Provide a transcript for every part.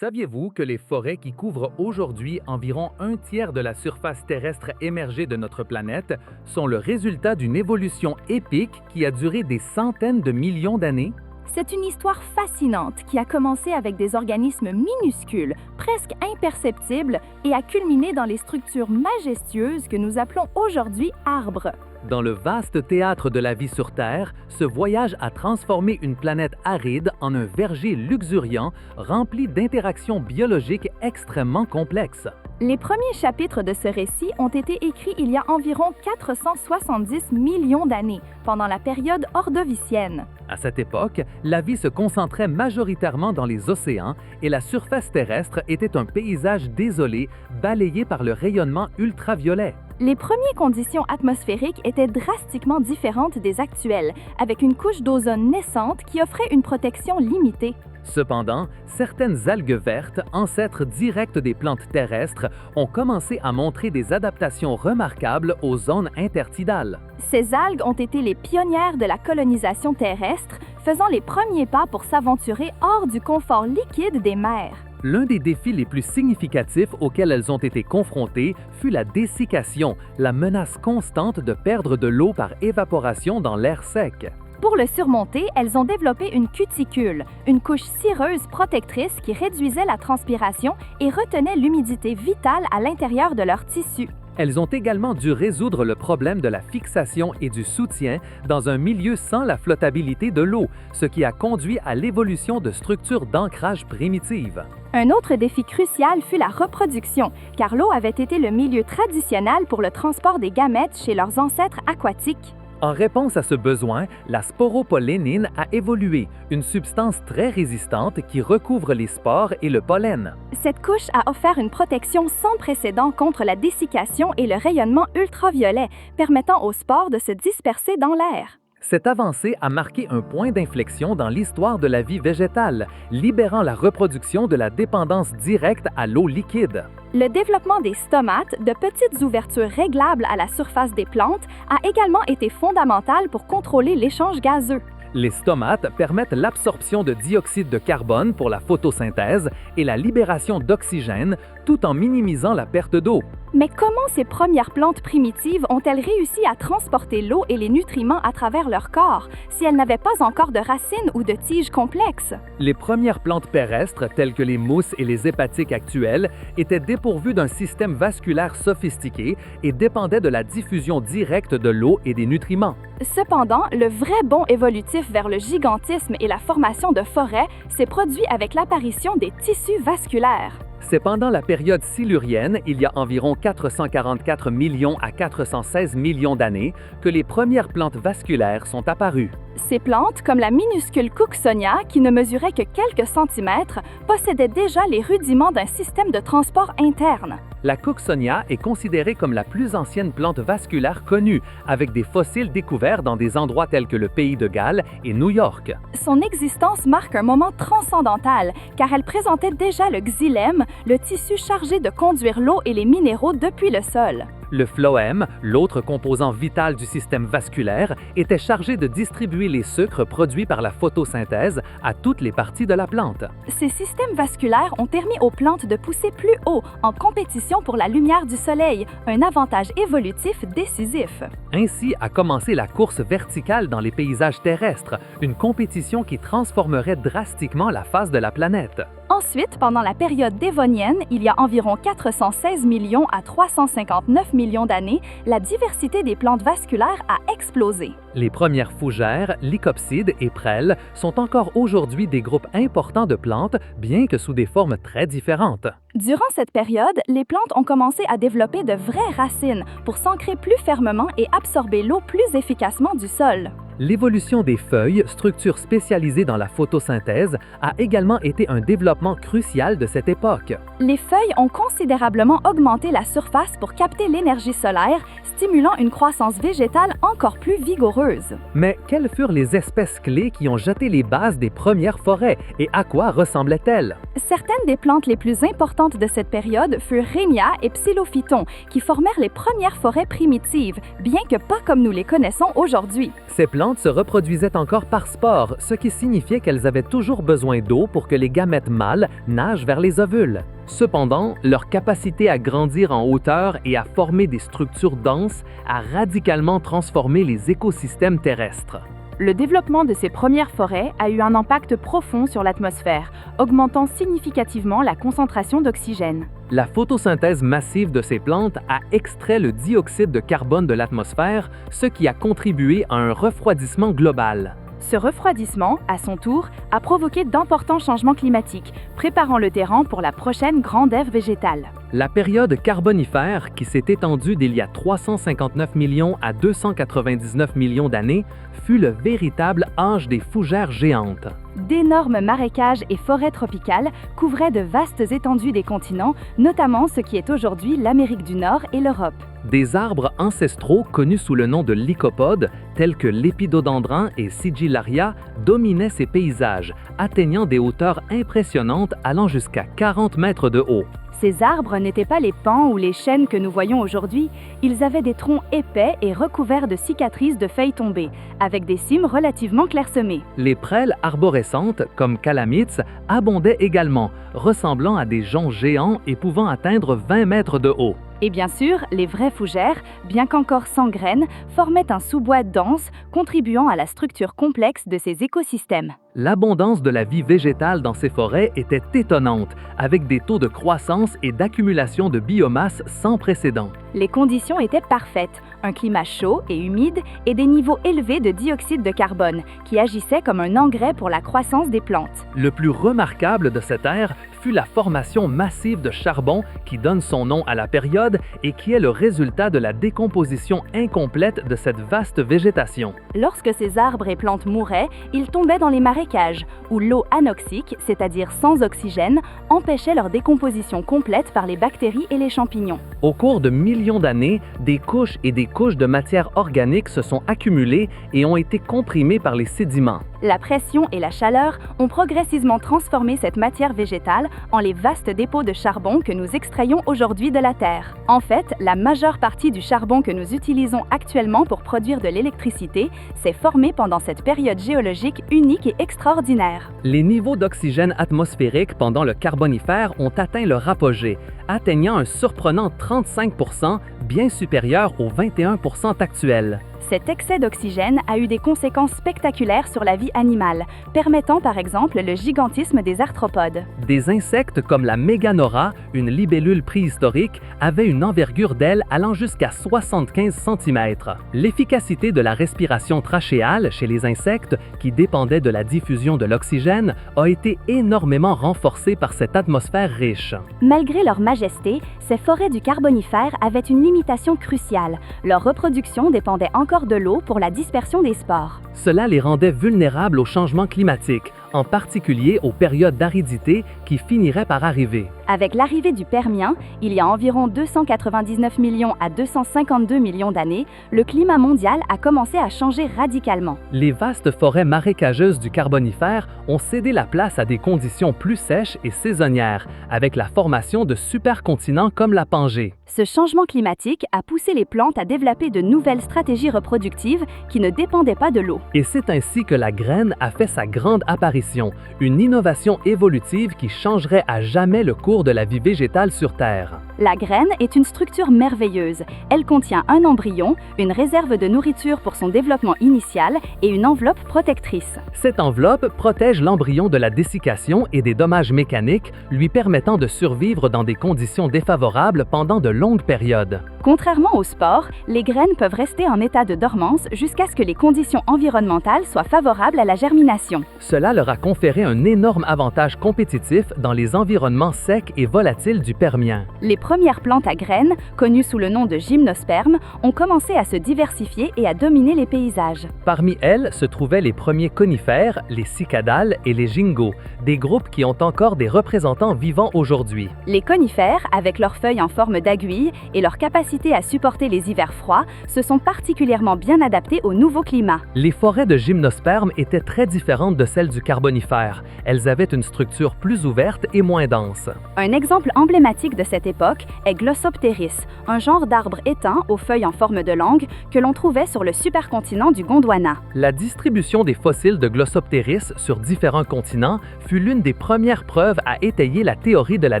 Saviez-vous que les forêts qui couvrent aujourd'hui environ un tiers de la surface terrestre émergée de notre planète sont le résultat d'une évolution épique qui a duré des centaines de millions d'années? C'est une histoire fascinante qui a commencé avec des organismes minuscules, presque imperceptibles, et a culminé dans les structures majestueuses que nous appelons aujourd'hui arbres. Dans le vaste théâtre de la vie sur Terre, ce voyage a transformé une planète aride en un verger luxuriant rempli d'interactions biologiques extrêmement complexes. Les premiers chapitres de ce récit ont été écrits il y a environ 470 millions d'années, pendant la période ordovicienne. À cette époque, la vie se concentrait majoritairement dans les océans et la surface terrestre était un paysage désolé, balayé par le rayonnement ultraviolet. Les premières conditions atmosphériques étaient drastiquement différentes des actuelles, avec une couche d'ozone naissante qui offrait une protection limitée. Cependant, certaines algues vertes, ancêtres directs des plantes terrestres, ont commencé à montrer des adaptations remarquables aux zones intertidales. Ces algues ont été les pionnières de la colonisation terrestre, faisant les premiers pas pour s'aventurer hors du confort liquide des mers. L'un des défis les plus significatifs auxquels elles ont été confrontées fut la dessiccation, la menace constante de perdre de l'eau par évaporation dans l'air sec. Pour le surmonter, elles ont développé une cuticule, une couche cireuse protectrice qui réduisait la transpiration et retenait l'humidité vitale à l'intérieur de leur tissu. Elles ont également dû résoudre le problème de la fixation et du soutien dans un milieu sans la flottabilité de l'eau, ce qui a conduit à l'évolution de structures d'ancrage primitives. Un autre défi crucial fut la reproduction, car l'eau avait été le milieu traditionnel pour le transport des gamètes chez leurs ancêtres aquatiques. En réponse à ce besoin, la sporopollénine a évolué, une substance très résistante qui recouvre les spores et le pollen. Cette couche a offert une protection sans précédent contre la dessiccation et le rayonnement ultraviolet, permettant aux spores de se disperser dans l'air. Cette avancée a marqué un point d'inflexion dans l'histoire de la vie végétale, libérant la reproduction de la dépendance directe à l'eau liquide. Le développement des stomates, de petites ouvertures réglables à la surface des plantes, a également été fondamental pour contrôler l'échange gazeux. Les stomates permettent l'absorption de dioxyde de carbone pour la photosynthèse et la libération d'oxygène, tout en minimisant la perte d'eau. Mais comment ces premières plantes primitives ont-elles réussi à transporter l'eau et les nutriments à travers leur corps, si elles n'avaient pas encore de racines ou de tiges complexes? Les premières plantes pérestres, telles que les mousses et les hépatiques actuelles, étaient dépourvues d'un système vasculaire sophistiqué et dépendaient de la diffusion directe de l'eau et des nutriments. Cependant, le vrai bond évolutif vers le gigantisme et la formation de forêts s'est produit avec l'apparition des tissus vasculaires. C'est pendant la période silurienne, il y a environ 444 millions à 416 millions d'années, que les premières plantes vasculaires sont apparues. Ces plantes, comme la minuscule Cooksonia, qui ne mesurait que quelques centimètres, possédaient déjà les rudiments d'un système de transport interne. La Cooksonia est considérée comme la plus ancienne plante vasculaire connue, avec des fossiles découverts dans des endroits tels que le pays de Galles et New York. Son existence marque un moment transcendantal, car elle présentait déjà le xylème, le tissu chargé de conduire l'eau et les minéraux depuis le sol. Le phloème, l'autre composant vital du système vasculaire, était chargé de distribuer les sucres produits par la photosynthèse à toutes les parties de la plante. Ces systèmes vasculaires ont permis aux plantes de pousser plus haut, en compétition pour la lumière du soleil, un avantage évolutif décisif. Ainsi a commencé la course verticale dans les paysages terrestres, une compétition qui transformerait drastiquement la face de la planète. Ensuite, pendant la période dévonienne, il y a environ 416 millions à 359 millions d'années, la diversité des plantes vasculaires a explosé. Les premières fougères, lycopsides et prêles sont encore aujourd'hui des groupes importants de plantes, bien que sous des formes très différentes. Durant cette période, les plantes ont commencé à développer de vraies racines pour s'ancrer plus fermement et absorber l'eau plus efficacement du sol. L'évolution des feuilles, structure spécialisée dans la photosynthèse, a également été un développement crucial de cette époque. Les feuilles ont considérablement augmenté la surface pour capter l'énergie solaire, stimulant une croissance végétale encore plus vigoureuse. Mais quelles furent les espèces clés qui ont jeté les bases des premières forêts et à quoi ressemblaient-elles? Certaines des plantes les plus importantes de cette période furent Rhénia et Psyllophyton, qui formèrent les premières forêts primitives, bien que pas comme nous les connaissons aujourd'hui. Ces plantes plantes se reproduisaient encore par spore, ce qui signifiait qu'elles avaient toujours besoin d'eau pour que les gamètes mâles nagent vers les ovules. Cependant, leur capacité à grandir en hauteur et à former des structures denses a radicalement transformé les écosystèmes terrestres. Le développement de ces premières forêts a eu un impact profond sur l'atmosphère, augmentant significativement la concentration d'oxygène. La photosynthèse massive de ces plantes a extrait le dioxyde de carbone de l'atmosphère, ce qui a contribué à un refroidissement global. Ce refroidissement, à son tour, a provoqué d'importants changements climatiques, préparant le terrain pour la prochaine grande ère végétale. La période carbonifère, qui s'est étendue d'il y a 359 millions à 299 millions d'années, fut le véritable âge des fougères géantes. D'énormes marécages et forêts tropicales couvraient de vastes étendues des continents, notamment ce qui est aujourd'hui l'Amérique du Nord et l'Europe. Des arbres ancestraux connus sous le nom de lycopodes, tels que l'épidodendron et Sigillaria, dominaient ces paysages, atteignant des hauteurs impressionnantes allant jusqu'à 40 mètres de haut. Ces arbres n'étaient pas les pins ou les chênes que nous voyons aujourd'hui, ils avaient des troncs épais et recouverts de cicatrices de feuilles tombées, avec des cimes relativement clairsemées. Les prêles arborescentes, comme Calamiths, abondaient également, ressemblant à des joncs géants et pouvant atteindre 20 mètres de haut. Et bien sûr, les vraies fougères, bien qu'encore sans graines, formaient un sous-bois dense, contribuant à la structure complexe de ces écosystèmes. L'abondance de la vie végétale dans ces forêts était étonnante, avec des taux de croissance et d'accumulation de biomasse sans précédent. Les conditions étaient parfaites, un climat chaud et humide et des niveaux élevés de dioxyde de carbone, qui agissaient comme un engrais pour la croissance des plantes. Le plus remarquable de cette ère fut la formation massive de charbon qui donne son nom à la période et qui est le résultat de la décomposition incomplète de cette vaste végétation. Lorsque ces arbres et plantes mouraient, ils tombaient dans les marécages, où l'eau anoxique, c'est-à-dire sans oxygène, empêchait leur décomposition complète par les bactéries et les champignons. Au cours de millions d'années, des couches et des couches de matière organique se sont accumulées et ont été comprimées par les sédiments. La pression et la chaleur ont progressivement transformé cette matière végétale en les vastes dépôts de charbon que nous extrayons aujourd'hui de la Terre. En fait, la majeure partie du charbon que nous utilisons actuellement pour produire de l'électricité s'est formée pendant cette période géologique unique et extraordinaire. Les niveaux d'oxygène atmosphérique pendant le Carbonifère ont atteint leur apogée, atteignant un surprenant 35 %, bien supérieur aux 21 % actuels. Cet excès d'oxygène a eu des conséquences spectaculaires sur la vie animale, permettant par exemple le gigantisme des arthropodes. Des insectes comme la Méganora, une libellule préhistorique, avaient une envergure d'aile allant jusqu'à 75 cm. L'efficacité de la respiration trachéale chez les insectes, qui dépendait de la diffusion de l'oxygène, a été énormément renforcée par cette atmosphère riche. Malgré leur majesté, ces forêts du Carbonifère avaient une limitation cruciale. Leur reproduction dépendait encore de l'eau pour la dispersion des spores. Cela les rendait vulnérables au changement climatique, en particulier aux périodes d'aridité qui finiraient par arriver. Avec l'arrivée du Permien, il y a environ 299 millions à 252 millions d'années, le climat mondial a commencé à changer radicalement. Les vastes forêts marécageuses du Carbonifère ont cédé la place à des conditions plus sèches et saisonnières, avec la formation de supercontinents comme la Pangée. Ce changement climatique a poussé les plantes à développer de nouvelles stratégies reproductives qui ne dépendaient pas de l'eau. Et c'est ainsi que la graine a fait sa grande apparition, une innovation évolutive qui changerait à jamais le cours de la vie végétale sur Terre. La graine est une structure merveilleuse. Elle contient un embryon, une réserve de nourriture pour son développement initial et une enveloppe protectrice. Cette enveloppe protège l'embryon de la dessiccation et des dommages mécaniques, lui permettant de survivre dans des conditions défavorables pendant de longues périodes. Contrairement aux spores, les graines peuvent rester en état de dormance jusqu'à ce que les conditions environnementales soient favorables à la germination. Cela leur a conféré un énorme avantage compétitif dans les environnements secs et volatiles du Permien. Les premières plantes à graines, connues sous le nom de gymnospermes, ont commencé à se diversifier et à dominer les paysages. Parmi elles se trouvaient les premiers conifères, les cicadales et les gingos, des groupes qui ont encore des représentants vivants aujourd'hui. Les conifères, avec leurs feuilles en forme d'aiguille et leur capacité capacité à supporter les hivers froids se sont particulièrement bien adaptées au nouveau climat. Les forêts de gymnospermes étaient très différentes de celles du Carbonifère. Elles avaient une structure plus ouverte et moins dense. Un exemple emblématique de cette époque est Glossopteris, un genre d'arbre éteint aux feuilles en forme de langue que l'on trouvait sur le supercontinent du Gondwana. La distribution des fossiles de Glossopteris sur différents continents fut l'une des premières preuves à étayer la théorie de la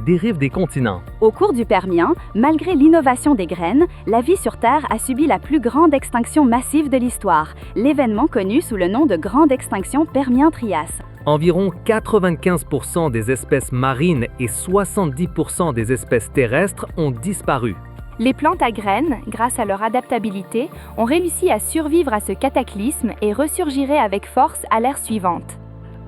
dérive des continents. Au cours du Permien, malgré l'innovation des graines, la vie sur Terre a subi la plus grande extinction massive de l'histoire, l'événement connu sous le nom de Grande Extinction Permien-Trias. Environ 95% des espèces marines et 70% des espèces terrestres ont disparu. Les plantes à graines, grâce à leur adaptabilité, ont réussi à survivre à ce cataclysme et ressurgiraient avec force à l'ère suivante.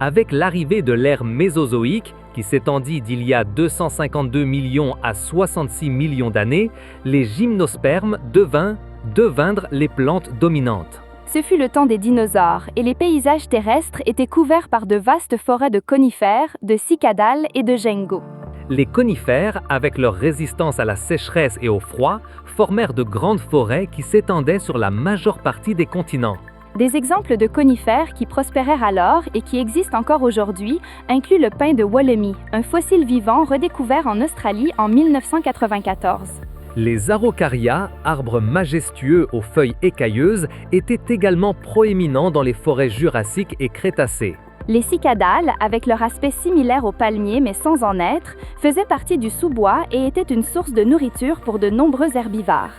Avec l'arrivée de l'ère mésozoïque, qui s'étendit d'il y a 252 millions à 66 millions d'années, les gymnospermes devinrent les plantes dominantes. Ce fut le temps des dinosaures et les paysages terrestres étaient couverts par de vastes forêts de conifères, de cycadales et de ginkgos. Les conifères, avec leur résistance à la sécheresse et au froid, formèrent de grandes forêts qui s'étendaient sur la majeure partie des continents. Des exemples de conifères qui prospérèrent alors et qui existent encore aujourd'hui incluent le pin de Wollemi, un fossile vivant redécouvert en Australie en 1994. Les araucarias, arbres majestueux aux feuilles écailleuses, étaient également proéminents dans les forêts jurassiques et crétacées. Les cycadales, avec leur aspect similaire aux palmiers mais sans en être, faisaient partie du sous-bois et étaient une source de nourriture pour de nombreux herbivores.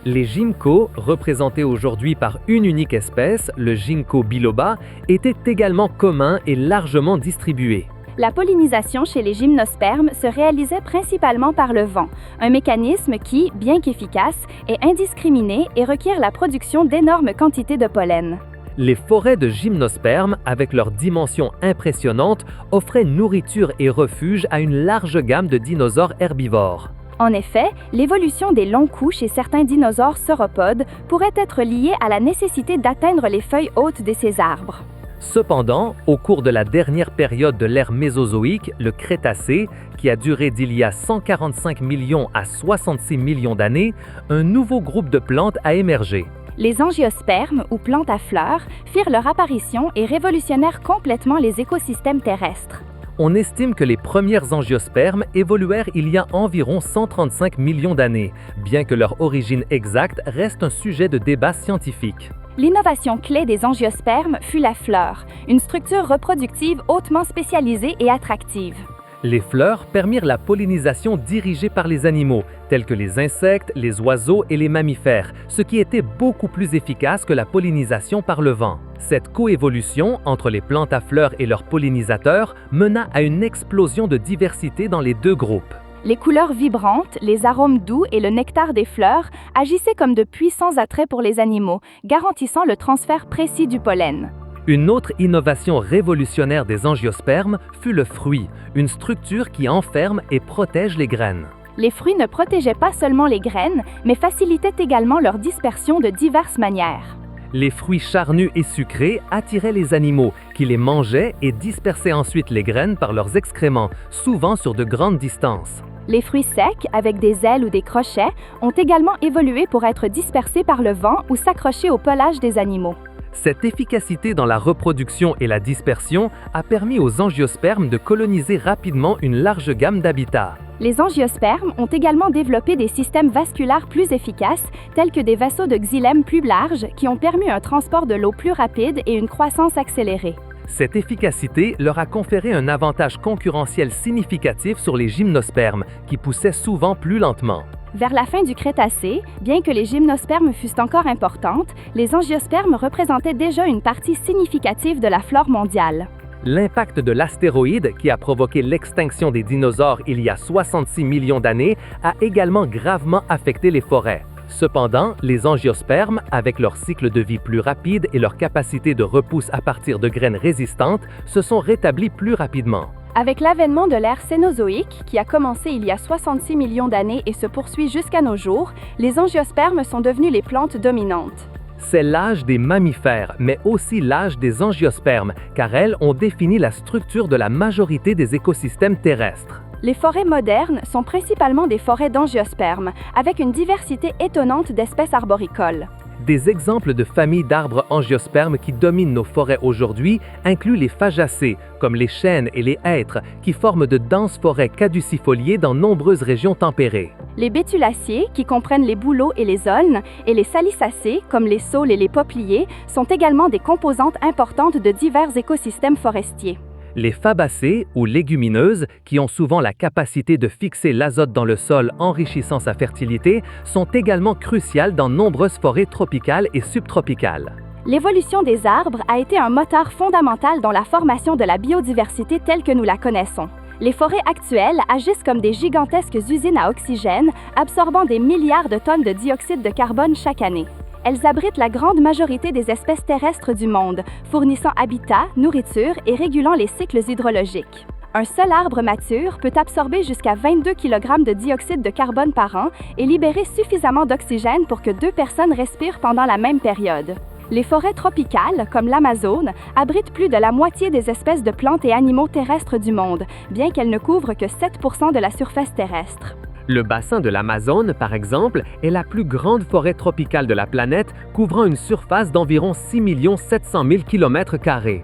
Les ginkgos, représentés aujourd'hui par une unique espèce, le ginkgo biloba, étaient également communs et largement distribués. La pollinisation chez les gymnospermes se réalisait principalement par le vent, un mécanisme qui, bien qu'efficace, est indiscriminé et requiert la production d'énormes quantités de pollen. Les forêts de gymnospermes, avec leurs dimensions impressionnantes, offraient nourriture et refuge à une large gamme de dinosaures herbivores. En effet, l'évolution des longs coups chez certains dinosaures sauropodes pourrait être liée à la nécessité d'atteindre les feuilles hautes de ces arbres. Cependant, au cours de la dernière période de l'ère mésozoïque, le Crétacé, qui a duré d'il y a 145 millions à 66 millions d'années, un nouveau groupe de plantes a émergé. Les angiospermes, ou plantes à fleurs, firent leur apparition et révolutionnèrent complètement les écosystèmes terrestres. On estime que les premières angiospermes évoluèrent il y a environ 135 millions d'années, bien que leur origine exacte reste un sujet de débat scientifique. L'innovation clé des angiospermes fut la fleur, une structure reproductive hautement spécialisée et attractive. Les fleurs permirent la pollinisation dirigée par les animaux, tels que les insectes, les oiseaux et les mammifères, ce qui était beaucoup plus efficace que la pollinisation par le vent. Cette coévolution entre les plantes à fleurs et leurs pollinisateurs mena à une explosion de diversité dans les deux groupes. Les couleurs vibrantes, les arômes doux et le nectar des fleurs agissaient comme de puissants attraits pour les animaux, garantissant le transfert précis du pollen. Une autre innovation révolutionnaire des angiospermes fut le fruit, une structure qui enferme et protège les graines. Les fruits ne protégeaient pas seulement les graines, mais facilitaient également leur dispersion de diverses manières. Les fruits charnus et sucrés attiraient les animaux, qui les mangeaient et dispersaient ensuite les graines par leurs excréments, souvent sur de grandes distances. Les fruits secs, avec des ailes ou des crochets, ont également évolué pour être dispersés par le vent ou s'accrocher au pelage des animaux. Cette efficacité dans la reproduction et la dispersion a permis aux angiospermes de coloniser rapidement une large gamme d'habitats. Les angiospermes ont également développé des systèmes vasculaires plus efficaces, tels que des vaisseaux de xylème plus larges qui ont permis un transport de l'eau plus rapide et une croissance accélérée. Cette efficacité leur a conféré un avantage concurrentiel significatif sur les gymnospermes, qui poussaient souvent plus lentement. Vers la fin du Crétacé, bien que les gymnospermes fussent encore importantes, les angiospermes représentaient déjà une partie significative de la flore mondiale. L'impact de l'astéroïde, qui a provoqué l'extinction des dinosaures il y a 66 millions d'années, a également gravement affecté les forêts. Cependant, les angiospermes, avec leur cycle de vie plus rapide et leur capacité de repousse à partir de graines résistantes, se sont rétablis plus rapidement. Avec l'avènement de l'ère cénozoïque, qui a commencé il y a 66 millions d'années et se poursuit jusqu'à nos jours, les angiospermes sont devenus les plantes dominantes. C'est l'âge des mammifères, mais aussi l'âge des angiospermes, car elles ont défini la structure de la majorité des écosystèmes terrestres. Les forêts modernes sont principalement des forêts d'angiospermes, avec une diversité étonnante d'espèces arboricoles. Des exemples de familles d'arbres angiospermes qui dominent nos forêts aujourd'hui incluent les fagacées, comme les chênes et les hêtres, qui forment de denses forêts caducifoliées dans nombreuses régions tempérées. Les bétulaciers, qui comprennent les bouleaux et les aulnes, et les salicacées, comme les saules et les peupliers, sont également des composantes importantes de divers écosystèmes forestiers. Les fabacées, ou légumineuses, qui ont souvent la capacité de fixer l'azote dans le sol enrichissant sa fertilité, sont également cruciales dans nombreuses forêts tropicales et subtropicales. L'évolution des arbres a été un moteur fondamental dans la formation de la biodiversité telle que nous la connaissons. Les forêts actuelles agissent comme des gigantesques usines à oxygène, absorbant des milliards de tonnes de dioxyde de carbone chaque année. Elles abritent la grande majorité des espèces terrestres du monde, fournissant habitat, nourriture et régulant les cycles hydrologiques. Un seul arbre mature peut absorber jusqu'à 22 kg de dioxyde de carbone par an et libérer suffisamment d'oxygène pour que 2 personnes respirent pendant la même période. Les forêts tropicales, comme l'Amazone, abritent plus de la moitié des espèces de plantes et animaux terrestres du monde, bien qu'elles ne couvrent que 7% de la surface terrestre. Le bassin de l'Amazone, par exemple, est la plus grande forêt tropicale de la planète, couvrant une surface d'environ 6 700 000 km².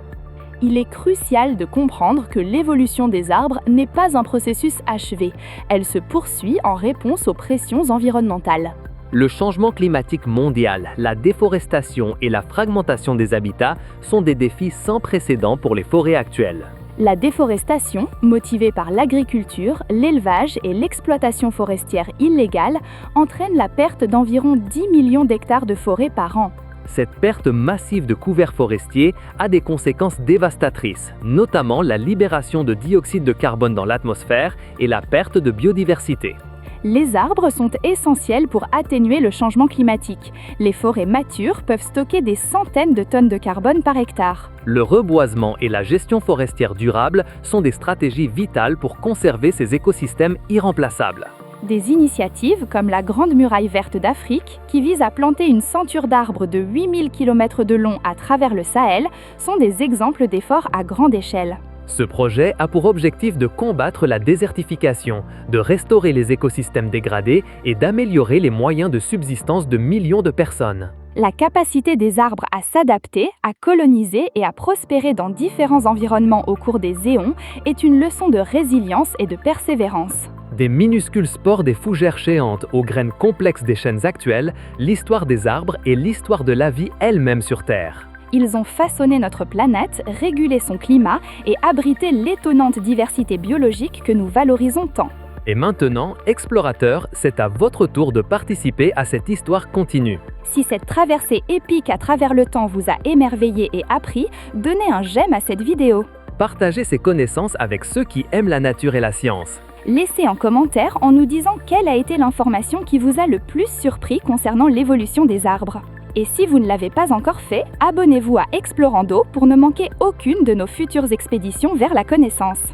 Il est crucial de comprendre que l'évolution des arbres n'est pas un processus achevé. Elle se poursuit en réponse aux pressions environnementales. Le changement climatique mondial, la déforestation et la fragmentation des habitats sont des défis sans précédent pour les forêts actuelles. La déforestation, motivée par l'agriculture, l'élevage et l'exploitation forestière illégale, entraîne la perte d'environ 10 millions d'hectares de forêt par an. Cette perte massive de couverts forestiers a des conséquences dévastatrices, notamment la libération de dioxyde de carbone dans l'atmosphère et la perte de biodiversité. Les arbres sont essentiels pour atténuer le changement climatique. Les forêts matures peuvent stocker des centaines de tonnes de carbone par hectare. Le reboisement et la gestion forestière durable sont des stratégies vitales pour conserver ces écosystèmes irremplaçables. Des initiatives comme la Grande Muraille Verte d'Afrique, qui vise à planter une ceinture d'arbres de 8000 km de long à travers le Sahel, sont des exemples d'efforts à grande échelle. Ce projet a pour objectif de combattre la désertification, de restaurer les écosystèmes dégradés et d'améliorer les moyens de subsistance de millions de personnes. La capacité des arbres à s'adapter, à coloniser et à prospérer dans différents environnements au cours des éons est une leçon de résilience et de persévérance. Des minuscules spores des fougères géantes aux graines complexes des chênes actuels, l'histoire des arbres est l'histoire de la vie elle-même sur Terre. Ils ont façonné notre planète, régulé son climat et abrité l'étonnante diversité biologique que nous valorisons tant. Et maintenant, explorateurs, c'est à votre tour de participer à cette histoire continue. Si cette traversée épique à travers le temps vous a émerveillé et appris, donnez un j'aime à cette vidéo. Partagez ces connaissances avec ceux qui aiment la nature et la science. Laissez en commentaire en nous disant quelle a été l'information qui vous a le plus surpris concernant l'évolution des arbres. Et si vous ne l'avez pas encore fait, abonnez-vous à Explorando pour ne manquer aucune de nos futures expéditions vers la connaissance.